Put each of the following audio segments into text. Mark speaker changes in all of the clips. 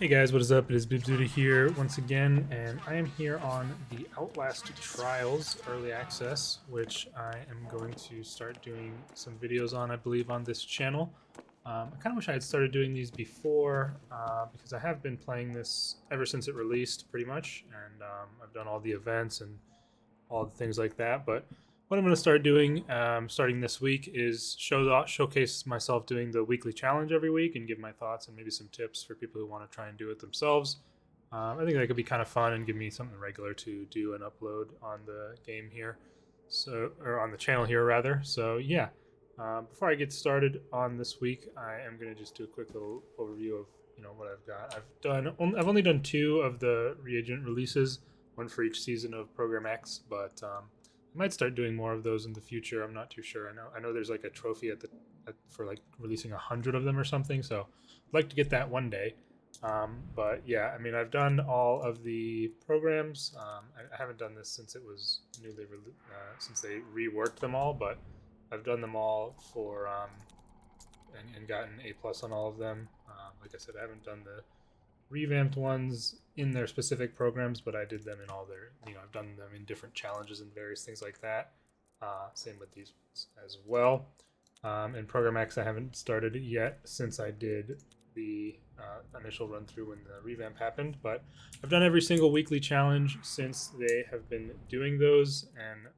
Speaker 1: Hey guys, what is up? It is BibZuda here once again, and I am here on the Outlast Trials Early Access, which I am going to start doing some videos on, I believe, on this channel. I kind of wish I had started doing these before, because I have been playing this ever since it released, pretty much, and I've done all the events and all the things like that. But what I'm going to start doing, starting this week, is showcase myself doing the weekly challenge every week and give my thoughts and maybe some tips for people who want to try and do it themselves. I think that could be kind of fun and give me something regular to do and upload on the game here, or on the channel here rather. So yeah, before I get started on this week, I am going to just do a quick little overview of what I've got. I've only done two of the reagent releases, one for each season of Program X, but I might start doing more of those in the future. I'm not too sure. I know there's like a trophy for like releasing 100 of them or something. So I'd like to get that one day. But yeah, I mean, I've done all of the programs. I haven't done this since it was since they reworked them all, but I've done them all for and gotten A+ on all of them. Like I said, I haven't done the revamped ones in their specific programs, but I did them in all their, I've done them in different challenges and various things like that. Same with these ones as well. In Program X, I haven't started it yet since I did the initial run through when the revamp happened, but I've done every single weekly challenge since they have been doing those, and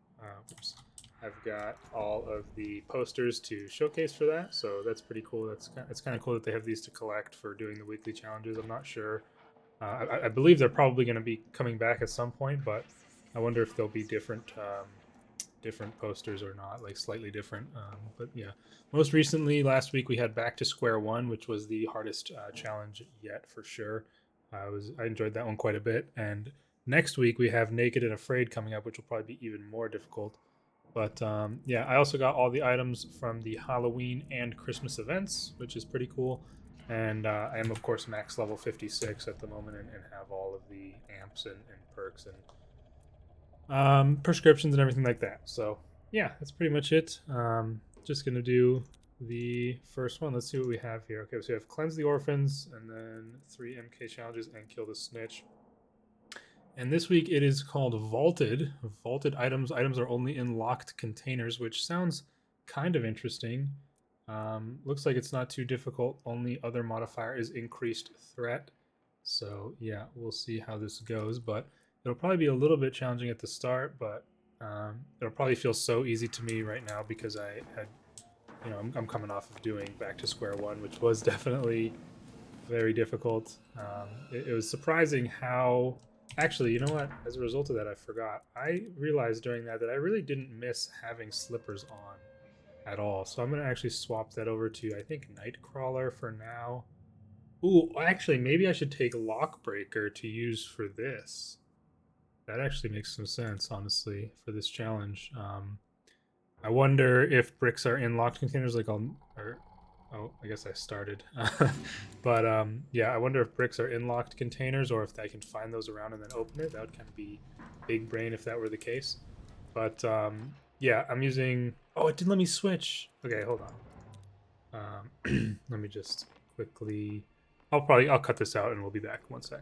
Speaker 1: I've got all of the posters to showcase for that, so that's pretty cool. It's kind of cool that they have these to collect for doing the weekly challenges. I'm not sure. I believe they're probably going to be coming back at some point, but I wonder if they'll be different posters or not, like slightly different. But yeah, most recently last week we had Back to Square One, which was the hardest challenge yet for sure. I enjoyed that one quite a bit, and next week we have Naked and Afraid coming up, which will probably be even more difficult. But yeah, I also got all the items from the Halloween and Christmas events, which is pretty cool. And I am, of course, max level 56 at the moment, and have all of the amps and perks and prescriptions and everything like that. So yeah, that's pretty much it. Just gonna do the first one. Let's see what we have here. Okay, so we have Cleanse the Orphans, and then 3 MK challenges, and Kill the Snitch. And this week it is called Vaulted. Vaulted items. Items are only in locked containers, which sounds kind of interesting. Looks like it's not too difficult. Only other modifier is increased threat. So yeah, we'll see how this goes. But it'll probably be a little bit challenging at the start, but it'll probably feel so easy to me right now because I had, I'm coming off of doing Back to Square One, which was definitely very difficult. It was surprising how. Actually, you know what? As a result of that, I forgot. I realized during that I really didn't miss having slippers on at all. So I'm gonna actually swap that over to, I think, Nightcrawler for now. Ooh, actually, maybe I should take Lockbreaker to use for this. That actually makes some sense, honestly, for this challenge. I wonder if bricks are in locked containers, like oh, I guess I started. But yeah, I wonder if bricks are in locked containers or if I can find those around and then open it. That would kind of be big brain if that were the case. But yeah, I'm using. Oh, it didn't let me switch. Okay, hold on. Let me just quickly. I'll cut this out and we'll be back. One sec.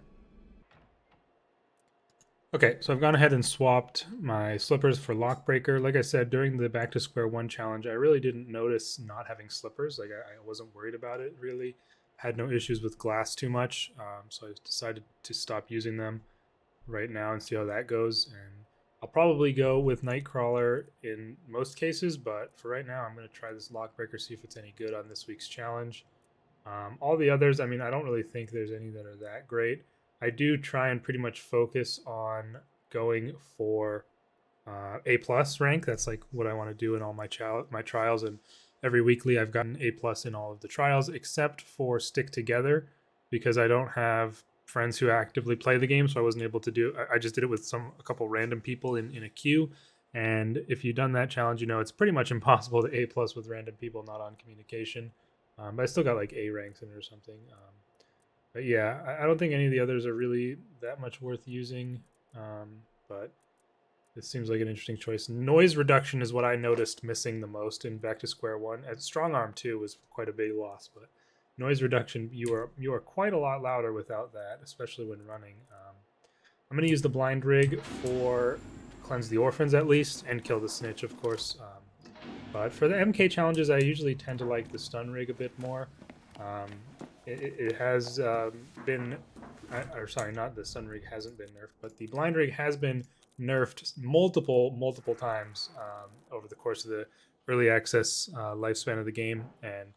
Speaker 1: Okay, so I've gone ahead and swapped my slippers for Lockbreaker. Like I said, during the Back to Square One challenge, I really didn't notice not having slippers. Like, I wasn't worried about it, really. Had no issues with glass too much, so I decided to stop using them right now and see how that goes. And I'll probably go with Nightcrawler in most cases, but for right now, I'm going to try this Lockbreaker, see if it's any good on this week's challenge. All the others, I mean, I don't really think there's any that are that great. I do try and pretty much focus on going for A+ rank. That's like what I want to do in all my trials, and every weekly I've gotten A+ in all of the trials except for Stick Together, because I don't have friends who actively play the game, so I wasn't able to do. I just did it with a couple random people in a queue. And if you've done that challenge, it's pretty much impossible to A+ with random people not on communication. But I still got like A ranks in it or something. But yeah, I don't think any of the others are really that much worth using. But it seems like an interesting choice. Noise reduction is what I noticed missing the most in Back to Square One. And Strong Arm 2 was quite a big loss, but noise reduction, you are quite a lot louder without that, especially when running. I'm going to use the blind rig for cleanse the orphans at least, and kill the snitch, of course. But for the MK challenges, I usually tend to like the stun rig a bit more. It has been, or sorry, not the stun rig hasn't been nerfed, but the blind rig has been nerfed multiple times over the course of the early access lifespan of the game, and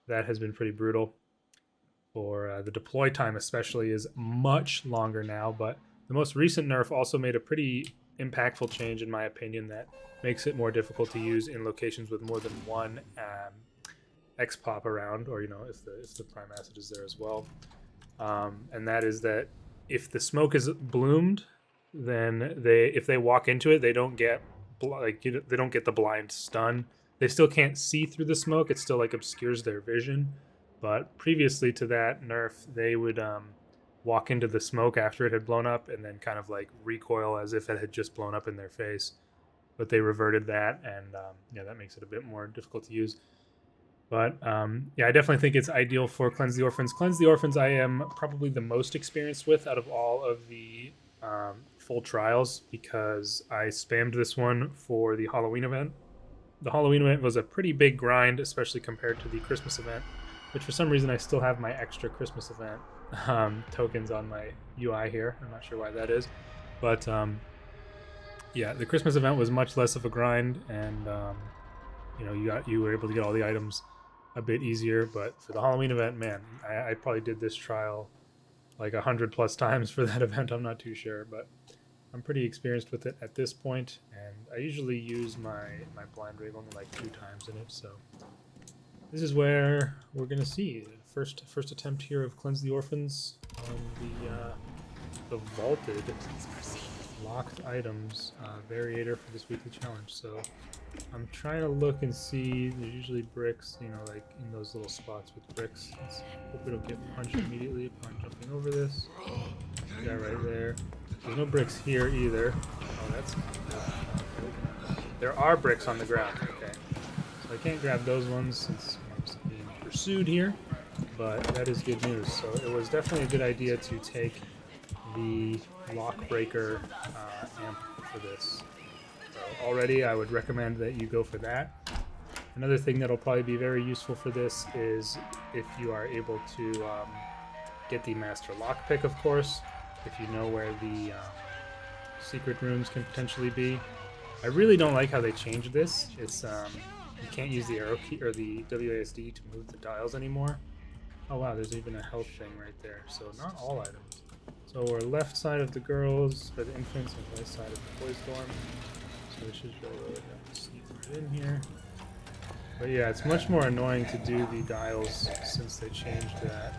Speaker 1: that has been pretty brutal. For the deploy time especially is much longer now, but the most recent nerf also made a pretty impactful change, in my opinion, that makes it more difficult to use in locations with more than one X-pop around, or if the prime acid is there as well. And that is that if the smoke is bloomed, then if they walk into it, they don't get they don't get the blind stun. They still can't see through the smoke. It still obscures their vision. But previously to that nerf, they would walk into the smoke after it had blown up and then kind of recoil as if it had just blown up in their face. But they reverted that, and that makes it a bit more difficult to use. But I definitely think it's ideal for Cleanse the Orphans. Cleanse the Orphans I am probably the most experienced with out of all of the full trials, because I spammed this one for the Halloween event. The Halloween event was a pretty big grind, especially compared to the Christmas event, which for some reason I still have my extra Christmas event tokens on my UI here. I'm not sure why that is, but the Christmas event was much less of a grind, and you were able to get all the items a bit easier. But for the Halloween event, man, I probably did this trial 100+ times for that event. I'm not too sure, but I'm pretty experienced with it at this point, and I usually use my blind rig only 2 times in it. So this is where we're gonna see the first attempt here of Cleanse the Orphans on the vaulted locked items variator for this weekly challenge. So I'm trying to look and see. There's usually bricks, in those little spots with bricks. Let's hope we don't get punched immediately upon jumping over this. Yeah, right there. There's no bricks here either. Oh, that's good. There are bricks on the ground. Okay, so I can't grab those ones since I'm being pursued here, but that is good news. So it was definitely a good idea to take the lock breaker amp for this. So already I would recommend that you go for that. Another thing that'll probably be very useful for this is if you are able to get the master lockpick, of course, if you know where the secret rooms can potentially be. I really don't like how they changed this. It's you can't use the arrow key or the WASD to move the dials anymore. Oh wow, there's even a health thing right there. So not all items. So we're left side of the girls, or the infants, and right side of the boys' dorm. So we should go sneak right in here. But yeah, it's much more annoying to do the dials since they changed that.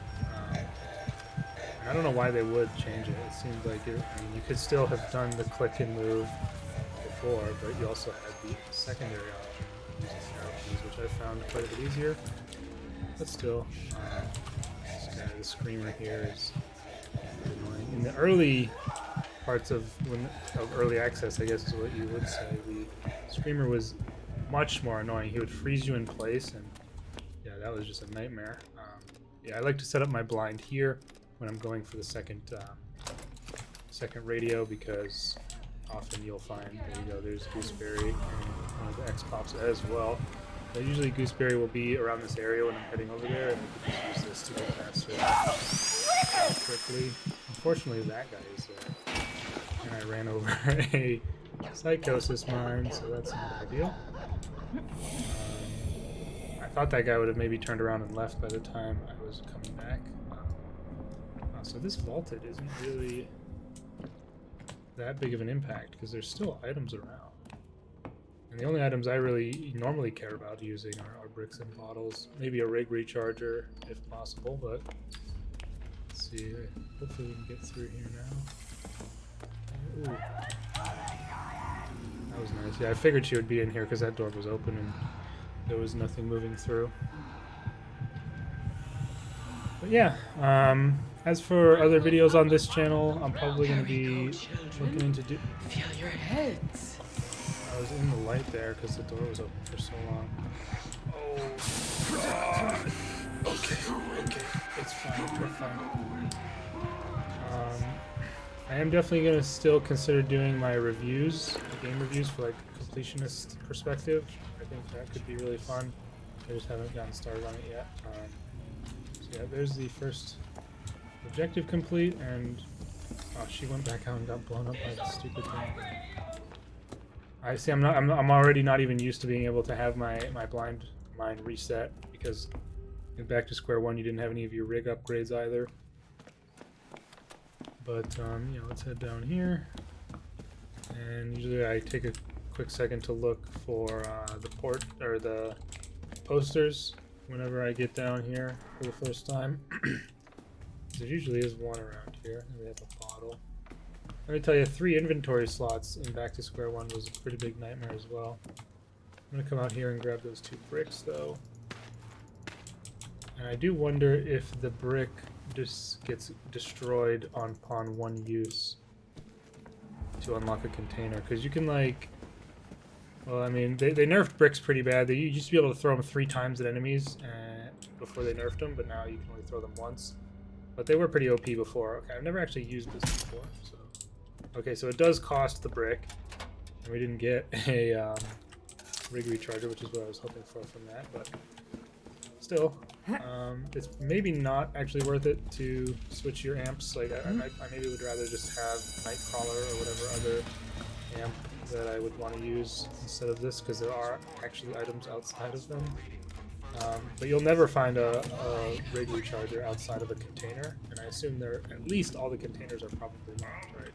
Speaker 1: I don't know why they would change it. It seems like you could still have done the click and move before, but you also had the secondary option using arrow keys, which I found quite a bit easier. But still, the screamer here is annoying. In the early parts of early access, I guess is what you would say, the screamer was much more annoying. He would freeze you in place, and yeah, that was just a nightmare. I like to set up my blind here when I'm going for the second radio, because often you'll find, there you go, there's Gooseberry and one of the X-Pops as well. But usually Gooseberry will be around this area when I'm heading over there, and we can just use this to go faster quickly. Unfortunately, that guy is there, and I ran over a Psychosis mine, so that's not ideal. I thought that guy would have maybe turned around and left by the time I was coming back. So this vaulted isn't really that big of an impact because there's still items around. And the only items I really normally care about using are bricks and bottles. Maybe a rig recharger if possible, but let's see. Hopefully we can get through here now. Ooh. That was nice. Yeah, I figured she would be in here because that door was open and there was nothing moving through. But yeah, as for other videos on this channel, I'm probably going to be looking into
Speaker 2: Feel your heads.
Speaker 1: I was in the light there because the door was open for so long. Oh, God. Okay, it's fine. We're fine. I am definitely gonna still consider doing my reviews, game reviews for like completionist perspective. I think that could be really fun. I just haven't gotten started on it yet. So yeah, there's the first objective complete, and oh, she went back out and got blown up by the stupid thing. I see. I'm already not even used to being able to have my blind mine reset because in Back to Square One you didn't have any of your rig upgrades either. But you know, let's head down here, and usually I take a quick second to look for the port or the posters whenever I get down here for the first time. There usually is one around here, and we have a bottle. Let me tell you, 3 inventory slots in Back to Square One was a pretty big nightmare as well. I'm gonna come out here and grab those 2 bricks though. And I do wonder if the brick just gets destroyed upon 1 use to unlock a container, because you can like, well, I mean, they nerfed bricks pretty bad. They used to be able to throw them 3 times at enemies before they nerfed them, but now you can only throw them once. But they were pretty OP before. Okay, I've never actually used this before, so. Okay, so it does cost the brick, and we didn't get a rig recharger, which is what I was hoping for from that, but still, it's maybe not actually worth it to switch your amps. Like, I maybe would rather just have Nightcrawler or whatever other amp that I would want to use instead of this, because there are actually items outside of them. But you'll never find a rig recharger outside of a container, and I assume at least all the containers are probably locked, right?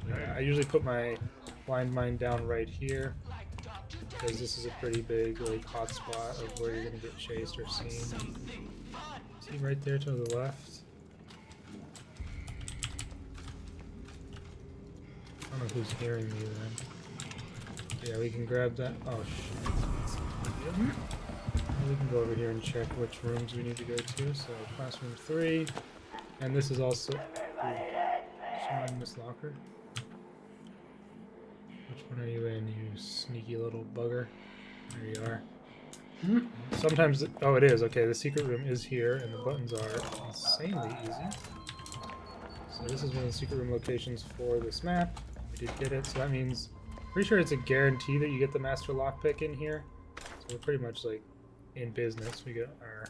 Speaker 1: Yeah, I usually put my blind mine down right here, because this is a pretty big like hotspot of where you're gonna get chased or seen. See right there to the left? I don't know who's hearing me then. Yeah, we can grab that. Oh shit. We can go over here and check which rooms we need to go to. So classroom 3, and this is also. Someone in this locker. Which one are you in, you sneaky little bugger? There you are. Sometimes, oh, it is. Okay, the secret room is here, and the buttons are insanely easy. So this is one of the secret room locations for this map. We did get it, so that means, pretty sure it's a guarantee that you get the master lockpick in here. So we're pretty much like in business. We get our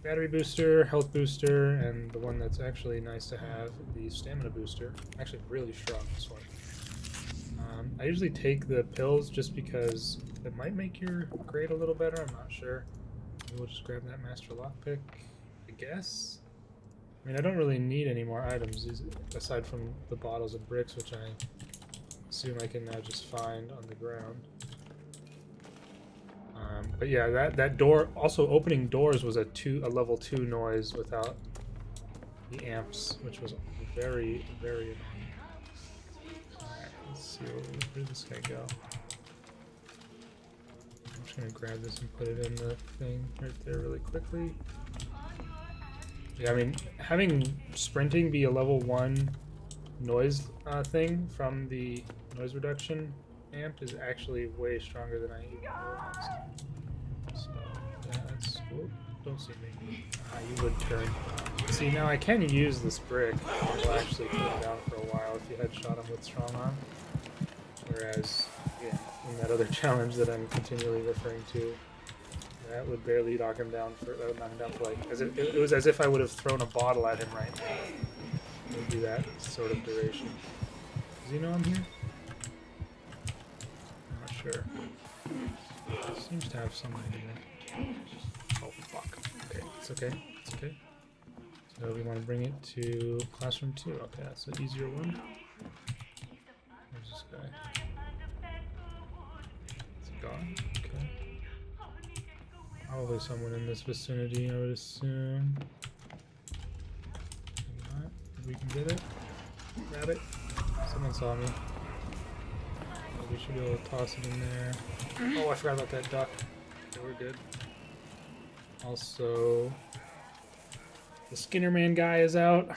Speaker 1: battery booster, health booster, and the one that's actually nice to have, the stamina booster. Actually really strong, this one. I usually take the pills just because it might make your grade a little better. I'm not sure. Maybe we'll just grab that master lockpick, I guess. I mean, I don't really need any more items aside from the bottles of bricks, which I assume I can now just find on the ground. But yeah, that door, also opening doors was a level 2 noise without the amps, which was very, very annoying. Let's see, where did this guy go? I'm just gonna grab this and put it in the thing right there really quickly. Yeah, I mean, having sprinting be a level 1 noise thing from the noise reduction amp is actually way stronger than I even realized. So, yeah, that's... Whoop, don't see me. You would turn. See, now I can use this brick. It'll actually put him down for a while if you headshot him with strong arm. Whereas, yeah, in that other challenge that I'm continually referring to, that would barely knock him down for like, it was as if I would have thrown a bottle at him right now. It would be that sort of duration. Does he know I'm here? I'm not sure. Seems to have some idea. Oh fuck. Okay, it's okay. It's okay. So we want to bring it to classroom 2. Okay, that's an easier one. Where's this guy? Is he gone? Okay. Probably someone in this vicinity, I would assume. Maybe not. Maybe we can get it. Grab it. Someone saw me. We should be able to toss it in there. Oh, I forgot about that duck. Okay, we're good. Also, the Skinner Man guy is out.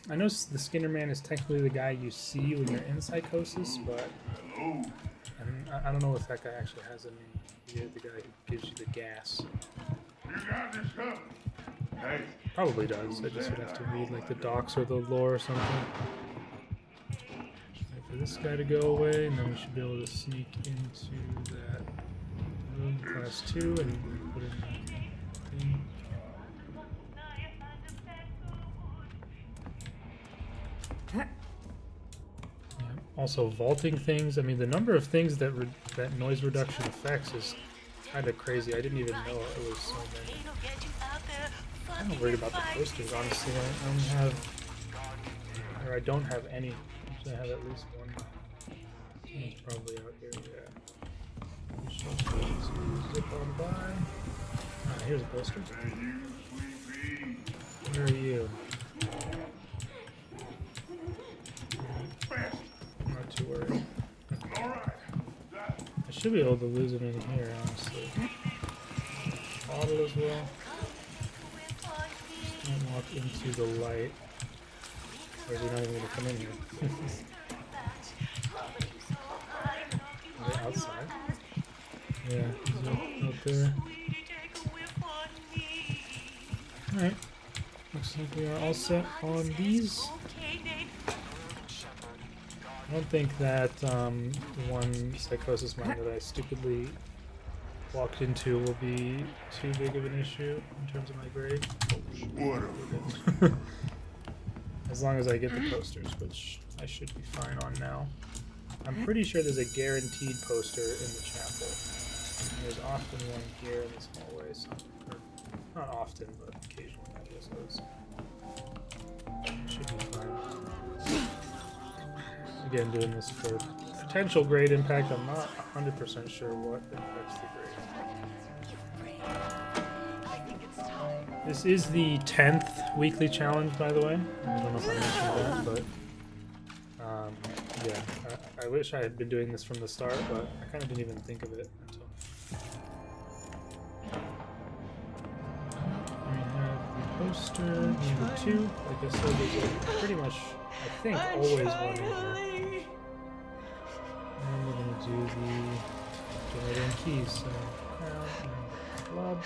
Speaker 1: I know the Skinner Man is technically the guy you see when you're in Psychosis, but And I don't know if that guy actually has a name. Yeah, the guy who gives you the gas.
Speaker 3: You got this covered. Hey.
Speaker 1: Probably does. I just would have to read like the docs or the lore or something. Wait for this guy to go away, and then we should be able to sneak into that room, class 2, and put in that thing. Yeah. Also, vaulting things. I mean, the number of things that that noise reduction affects is kind of crazy. I didn't even know it was so many. I'm not worried about the posters, honestly. I don't have any. Actually, I have at least one. It's probably out here, yeah. Zip on by. Ah, here's a poster. Where are you? I'm not too worried. I should be able to lose him in here, honestly. Bottle as well. Don't walk into the light. Or is he not even going to come in here? Are they outside? Yeah, he's out there. Alright. Looks like we are all set on these. I don't think that one psychosis mine that I stupidly walked into will be too big of an issue in terms of my grade. As long as I get the posters, which I should be fine on now. I'm pretty sure there's a guaranteed poster in the chapel. And there's often one here in this hallway. So, or not often, but occasionally, I guess those. Should be fine. Again, doing this for potential grade impact. I'm not 100% sure what impacts the grade. This is the 10th weekly challenge, by the way. I don't know if I mentioned that, but yeah, I wish I had been doing this from the start, but I kind of didn't even think of it until. We have the poster number 2. Like I said, there's pretty much, I think, always one in here. And we're going to do the generator and keys. So, crown and club.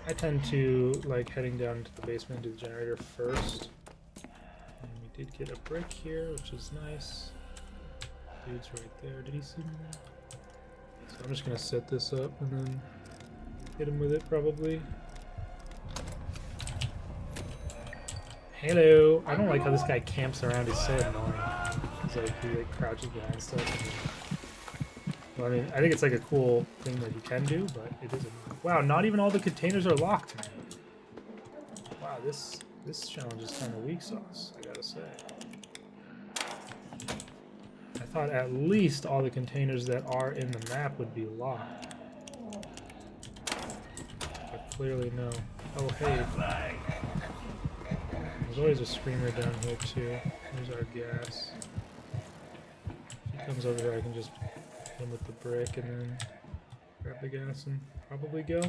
Speaker 1: I tend to like heading down to the basement to the generator first. And we did get a brick here, which is nice. Dude's right there. Did he see me? So I'm just gonna set this up and then hit him with it probably. Hello! I don't like how this guy camps around. He's so annoying. He's like, he like crouches behind stuff. Well, I mean, I think it's like a cool thing that he can do, but it isn't. Wow, not even all the containers are locked, man. Wow, this challenge is kind of weak sauce, I gotta say. I thought at least all the containers that are in the map would be locked. But clearly no. Oh, hey. There's always a screamer down here, too. Here's our gas. If he comes over here, I can just hit him with the brick and then grab the gas and probably go.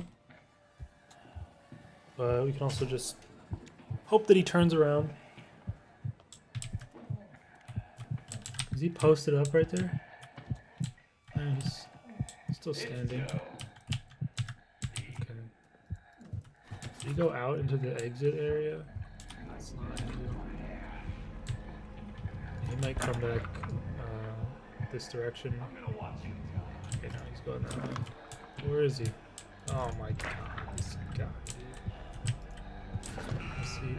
Speaker 1: But we can also just hope that he turns around. Is he posted up right there? No, he's still standing. Okay. Did he go out into the exit area? That's not ideal. He might come back this direction. Okay, no, he's going that way. Where is he? Oh my god, this guy, dude. Let's see.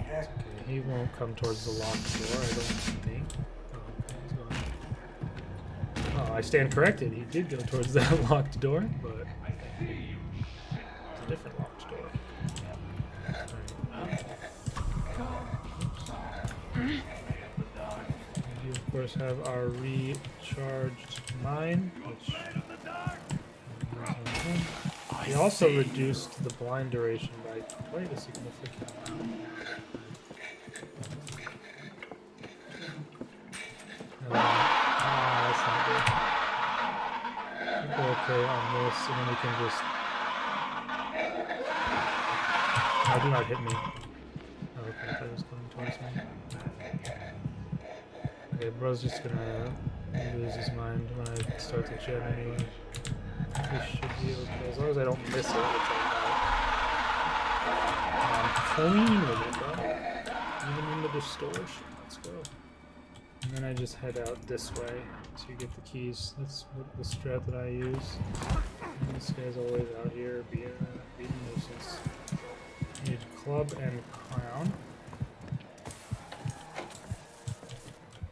Speaker 1: Okay, he won't come towards the locked door, I don't think. Oh, okay, he's going. Oh, I stand corrected. He did go towards that locked door, but it's a different locked door. We of course have our recharged mine, which we also reduced the blind duration by quite a significant amount. That's not good. I think we're okay on this, and then we can just Oh, do not hit me. Oh, okay, I thought it was coming towards me. Okay, bro's just gonna lose his mind when I start to jet anyway. This should be okay, as long as I don't miss it, which I'm clean with it, bro. Even in the distortion. Let's go. And then I just head out this way to get the keys. That's what the strat that I use. And this guy's always out here being a nuisance. Need club and crown.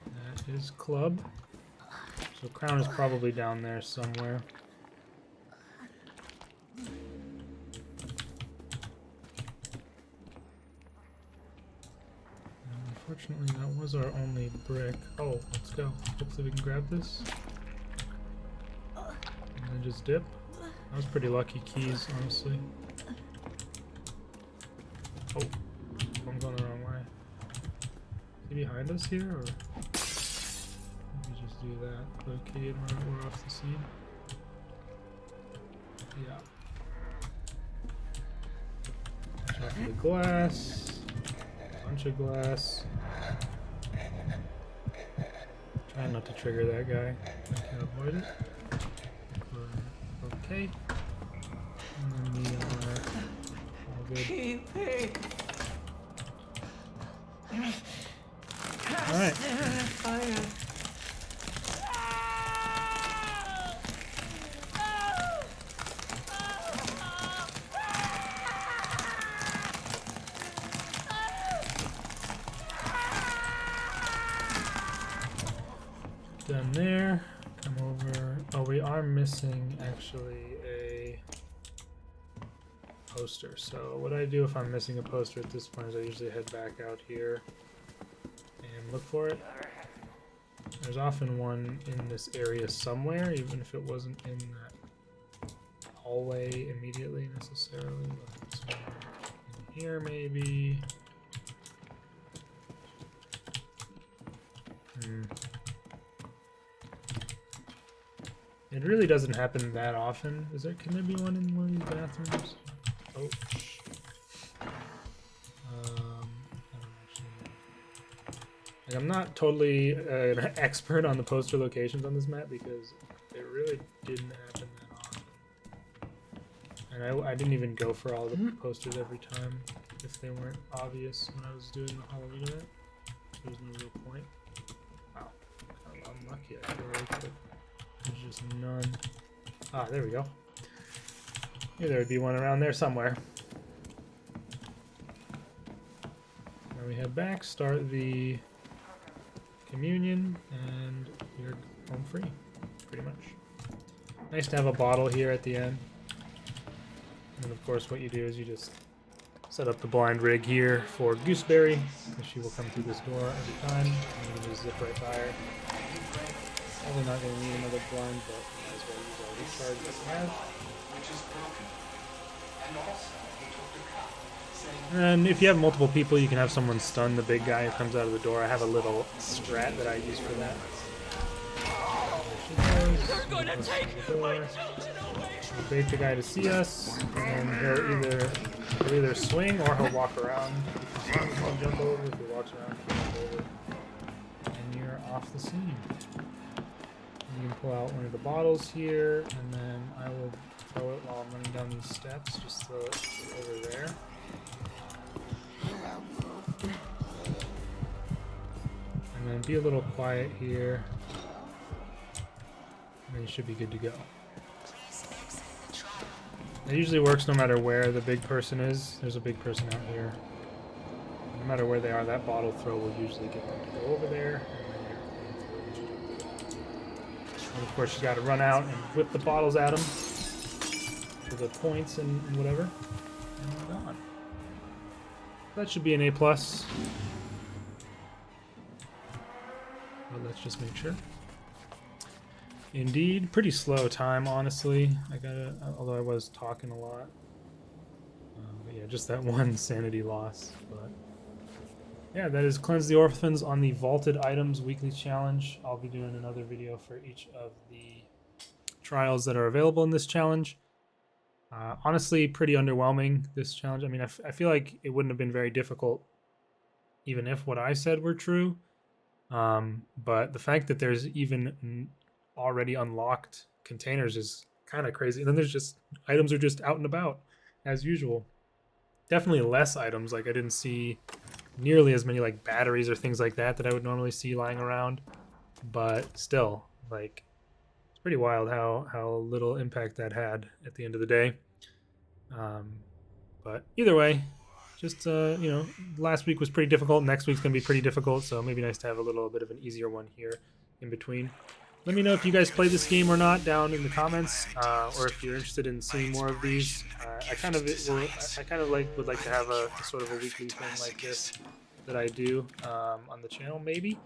Speaker 1: That is club. So crown is probably down there somewhere. Unfortunately, that was our only brick. Oh, let's go. Hopefully we can grab this. And then just dip. That was pretty lucky keys, honestly. Oh, I'm going the wrong way. Is he behind us here, or maybe just do that? Put a key and we're off the scene. Yeah. Watch out for the glass. Bunch of glass. Trying not to trigger that guy. I can avoid it. We're okay. And then we are all good.
Speaker 2: Keeping.
Speaker 1: Alright.
Speaker 2: Fire.
Speaker 1: Done there. Come over. Oh, we are missing actually a poster. So what I do if I'm missing a poster at this point is I usually head back out here and look for it. There's often one in this area somewhere, even if it wasn't in that hallway immediately necessarily. But somewhere in here maybe. It really doesn't happen that often. Can there be one in one of these bathrooms? Oh, I don't actually know. Like, I'm not totally an expert on the poster locations on this map because it really didn't happen that often. And I didn't even go for all the posters every time if they weren't obvious when I was doing the Halloween event. There was no real point. Wow, kind of unlucky I feel like, but there's just none. Ah, there we go. Maybe there would be one around there somewhere. Now we head back, start the communion, and we're home free, pretty much. Nice to have a bottle here at the end. And of course what you do is you just set up the blind rig here for Gooseberry, because she will come through this door every time. And you can just zip right by her. Probably not going to need another blind, but might as well use all these cards that we have.
Speaker 2: Which is broken. And also, he took the cup, saying,
Speaker 1: And if you have multiple people, you can have someone stun the big guy who comes out of the door. I have a little strat that I use for that.
Speaker 2: "They're gonna take my children away!"
Speaker 1: We'll bait the guy to see us, and he'll either swing or he'll walk around. If he swings, he'll jump over. If he walks around, he'll jump over. And you're off the scene. You can pull out one of the bottles here, and then I will throw it while I'm running down these steps. Just throw it over there. And then be a little quiet here. And then you should be good to go. It usually works no matter where the big person is. There's a big person out here. No matter where they are, that bottle throw will usually get them to go over there. And of course, you got to run out and whip the bottles at them for the points and whatever. And we're gone. That should be an A+. But let's just make sure. Indeed, pretty slow time, honestly. Although I was talking a lot. But yeah, just that one sanity loss. But yeah, that is Cleanse the Orphans on the Vaulted Items Weekly Challenge. I'll be doing another video for each of the trials that are available in this challenge. Honestly, pretty underwhelming, this challenge. I mean, I feel like it wouldn't have been very difficult even if what I said were true. But the fact that there's even already unlocked containers is kind of crazy. And then there's just items are just out and about as usual. Definitely less items. Like I didn't see nearly as many like batteries or things like that that I would normally see lying around. But still, like it's pretty wild how little impact that had at the end of the day. Um, but either way, just last week was pretty difficult. Next week's gonna be pretty difficult, so maybe nice to have a little bit of an easier one here in between. Let me know if you guys play this game or not down in the comments, or if you're interested in seeing more of these. I kind of would like to have a sort of a weekly thing like this that I do on the channel, maybe.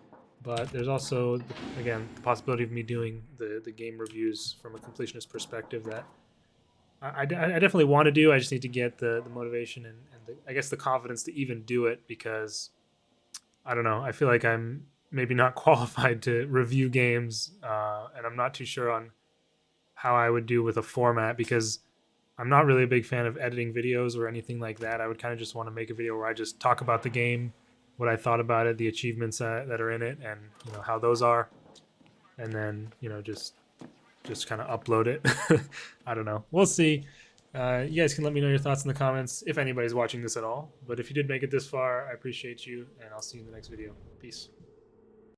Speaker 1: But there's also, again, the possibility of me doing the game reviews from a completionist perspective that I definitely want to do. I just need to get the motivation and I guess the confidence to even do it because I don't know. I feel like I'm maybe not qualified to review games, and I'm not too sure on how I would do with a format because I'm not really a big fan of editing videos or anything like that. I would kind of just want to make a video where I just talk about the game, what I thought about it, the achievements that are in it, and how those are, and then just kind of upload it. I don't know. We'll see. You guys can let me know your thoughts in the comments if anybody's watching this at all. But if you did make it this far, I appreciate you, and I'll see you in the next video. Peace.